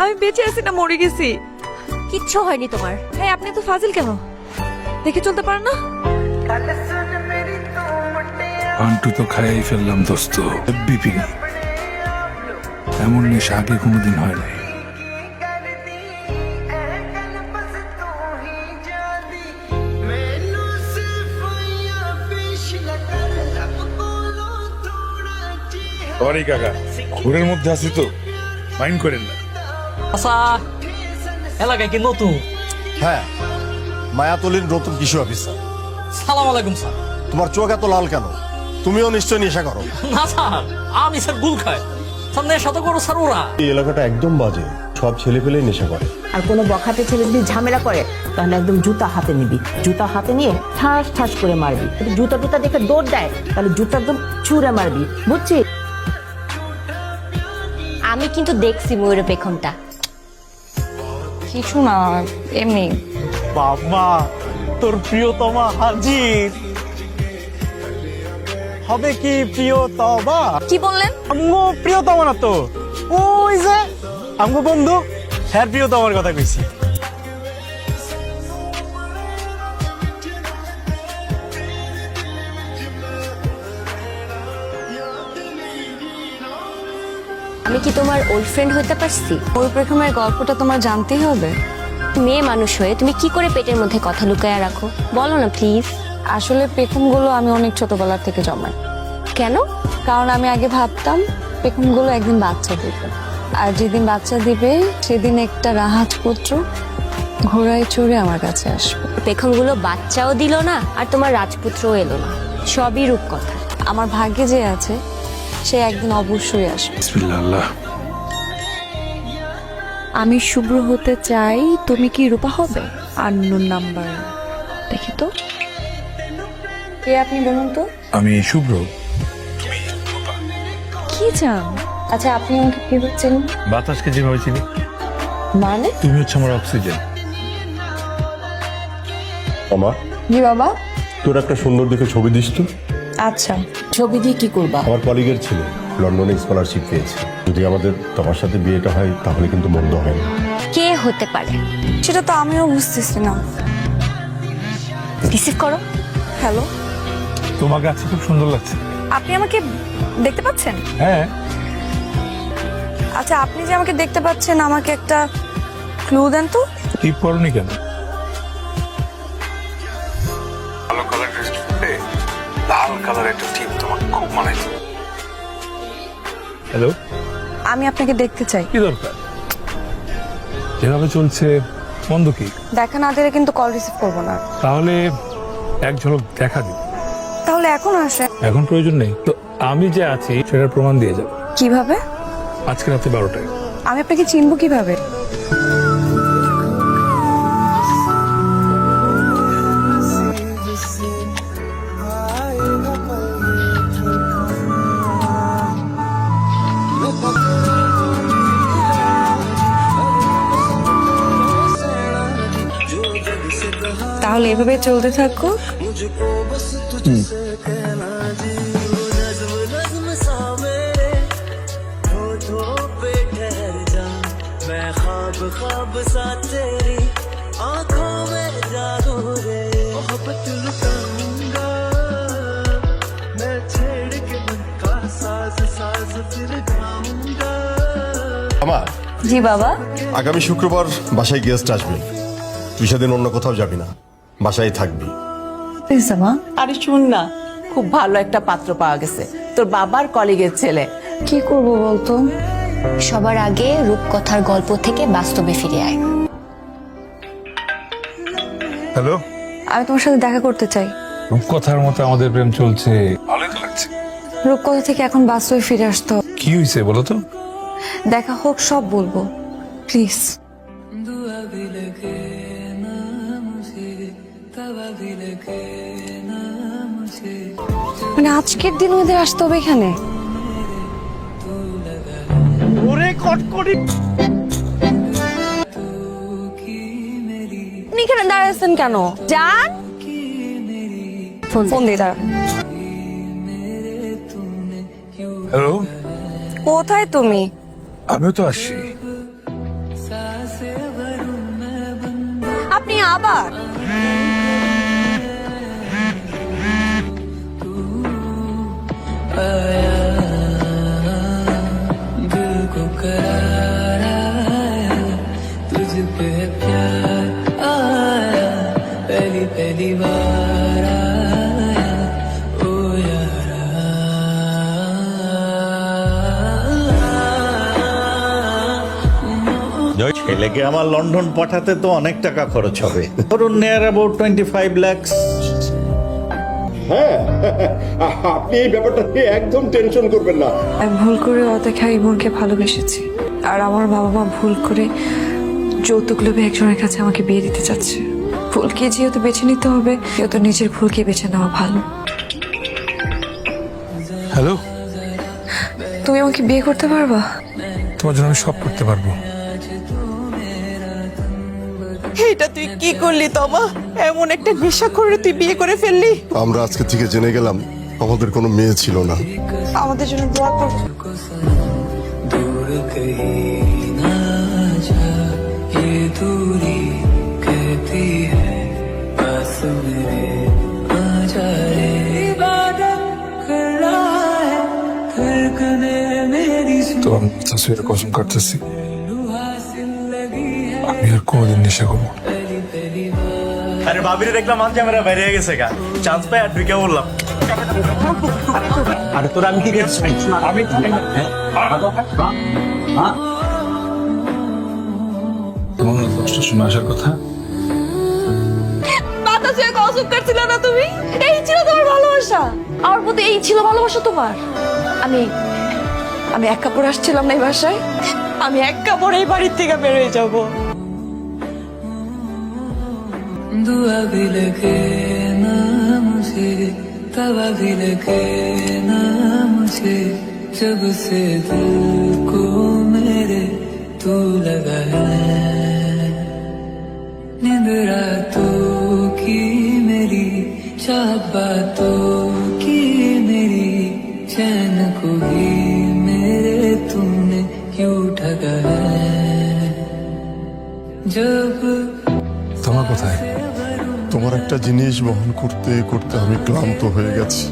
আমি বেঁচে আছি না মরে গেছি? কিচ্ছু হয়নি তোমার। এই আপনি তো ফাজিল কেন? দেখে চলতে পারেন না? আন্টু তো খাইয়াই ফেললাম দোস্ত। বিপিন এমন নেশা আগে কোনোদিন হয় নাই। সরি কাকা, ঘুরের মধ্যে আছি তো, মাইন্ড করেন না। আচ্ছা, এলাকায় কি নতুন? হ্যাঁ, মায়াতলির নতুন কৃষি অফিসার। সালাম আলাইকুম স্যার। তোমার চোখ এত লাল কেন? তুমিও নিশ্চয় নেশা করো। না স্যার, আমি স্যার গুল খাই। স্যার নেশা তো করো স্যার ওরা। এই এলাকাটা একদম বাজে, সব ছেলে পেলেই নেশা করে। আর কোনো বখাটে ছেলে যদি ঝামেলা করে তাহলে একদম জুতা হাতে নিবি, জুতা হাতে নিয়ে ঠাস ঠাস করে মারবি। যদি জুতা টুতা দেখে দৌড় দেয় তাহলে জুতা একদম ছুঁড়ে মারবি, বুঝছিস? আমি কিন্তু দেখছি ময়ূরের পেখমটা। কিছু না, এমনি। বাবা, তোর প্রিয়তমা হাজির হবে। কি প্রিয়তমা? কি বললেন? আমগো প্রিয়তমা না তো, ওই যে আমগো বন্ধু, হ্যাঁ প্রিয়তমার কথা কইছি। আমি কি তোমার ওল্ড ফ্রেন্ড হতে পারছি? ওই পেখমের গল্পটা তোমার জানতেই হবে। মেয়ে মানুষ হয়ে তুমি কি করে পেটের মধ্যে কথা লুকায়া রাখো? বলো না প্লিজ। আসলে পেখমগুলো আমি অনেক ছোটবেলার থেকে জমাই। কেন? কারণ আমি আগে ভাবতাম পেখমগুলো একদিন বাচ্চা দিবে, আর যেদিন বাচ্চা দিবে সেদিন একটা রাজপুত্র ঘোড়ায় চড়ে আমার কাছে আসবে। পেখমগুলো বাচ্চাও দিল না, আর তোমার রাজপুত্রও এলো না। সবই রূপকথা। আমার ভাগ্যে যে আছে সে একদিন অবশ্যই আসবে। বিসমিল্লাহ আল্লাহ। আমি শুভ্র হতে চাই, তুমি কি রূপা হবে? Unknown number. দেখি তো, কে আপনি বলুন তো? আমি শুভ্র। কি চান? আচ্ছা, আপনি আমাকে কি বলছেন? বাতাসকে যেভাবে চিনি, মানে? তুমি হচ্ছে আমার অক্সিজেন। মামা, জি বাবা। তোর একটা সুন্দর দেখে ছবি দিস তো। আচ্ছা, ছবি দিয়ে কি করবা? আমার কলিগের ছেলে লন্ডনে স্কলারশিপ পেয়েছে। যদি আমাদের তোমার সাথে বিয়েটা হয় তাহলে কিন্তু মন্দ হয় না। কে হতে পারে? সেটা তো আমিও বুঝতেছি না। রিসিভ করো। হ্যালো, তোমাকে আজকে খুব সুন্দর লাগছে। আপনি আমাকে দেখতে পাচ্ছেন? হ্যাঁ। আচ্ছা, আপনি যে আমাকে দেখতে পাচ্ছেন, আমাকে একটা ক্লু দেন তো। টিপ করনি কেন? ভালো কালার ড্রেস পরে লাল কালার একটা টিপ তোমাকে খুব মানায়। হ্যালো, আমি আপনাকে দেখতে চাই। কি দরকার? যেভাবে চলছে মন্দ কি? দেখা না দিলে কিন্তু কল রিসিভ করবো না। তাহলে এক ঝলক দেখা দিই। তাহলে এখন আসে। এখন প্রয়োজন নেই তো, আমি যে আছি সেটার প্রমাণ দিয়ে যাব কিভাবে? আজকে রাতে 12টায়। আমি আপনাকে চিনবো কিভাবে? তাহলে এভাবে চলতে থাকো। মামা, জি বাবা। আগামী শুক্রবার বাসায় গেস্ট আসবে। তুই সেদিন অন্য কোথাও যাবি না, বাসায় থাকবি। আরে শুন না, খুব ভালো একটা পাত্র পাওয়া গেছে, তোর বাবার কলিগের ছেলে। কি করবো বলতো? সবার আগে রূপকথার গল্প থেকে বাস্তবে ফিরে আয়। হ্যালো, আমি তোমার সাথে দেখা করতে চাই। রূপকথার মতো আমাদের প্রেম চলছে, ভালোই তো লাগছে। রূপকথা থেকে এখন বাস্তবে ফিরে আসতো। কি হয়েছে বলো তো? দেখা হোক, সব বলবো, প্লিজ। মানে আজকের দিন ওদের আসতে হবে এখানে? ওরে কটকটি, আপনি এখানে দাঁড়াচ্ছেন কেন? যান, ফোন দিয়ে দাঁড়া। হ্যালো, কোথায় তুমি? আমিও তো আসছি। আবার ছেলেকে আমার লন্ডন পাঠাতে তো অনেক টাকা খরচ হবে ধরুন নিয়ার অ্যাবাউট 25 লাখ। হ্যাঁ আপনি এই ব্যাপারটা নিয়ে একদম টেনশন করবেন না। আমি ভুল করে অদেখায় ইমনকে ভালোবেসেছি, আর আমার বাবা মা ভুল করে যৌতুক লোভে একজনের কাছে আমাকে বিয়ে দিতে চাচ্ছে। ভুলকে যেহেতু বেছে নিতে হবে, সেহেতু নিজের ভুলকে বেছে নেওয়া ভালো। হ্যালো, তুমি আমাকে বিয়ে করতে পারবা? তোমার জন্য আমি সব করতে পারবো। এটা তুই কি করলি তমা? এমন একটা নেশা করে তুই বিয়ে করে ফেললি। আমরা আজকে থেকে জেনে গেলাম আমাদের কোনো মেয়ে ছিল না। আমাদের জন্য দোয়া করো। তো আমি শাশুড়ির কসম কাটতেছি, আমি আর কোনোদিন নেশা করবো না। আরে ভাবিরে দেখলাম মান ক্যামেরা বাইরে হয়ে গেছে গা, চান্স পাই আর ঢুকে বললাম। আরে তোর আমি কি করছি? আমি তোমার কষ্টের সময় আসার কথা। বাতাসে কসম করছিল না তুমি? এই ছিল তোমার ভালোবাসা, আমার প্রতি এই ছিল ভালোবাসা তোমার। আমি এক কাপড় আসছিলাম না এই বাসায়, আমি এক কাপড় এই বাড়ির থেকে বেরোয় যাব। दुआ भी लगे ना मुझे, तवा भी लगे ना मुझे, जब से दिल को मेरे तू लगा है। नींद रातों की मेरी, चाहत बातों की मेरी, चैन को भी मेरे तुमने क्यों ठगा है। जब তোমার কোথায়? তোমার একটা জিনিস বহন করতে করতে আমি ক্লান্ত হয়ে গেছি।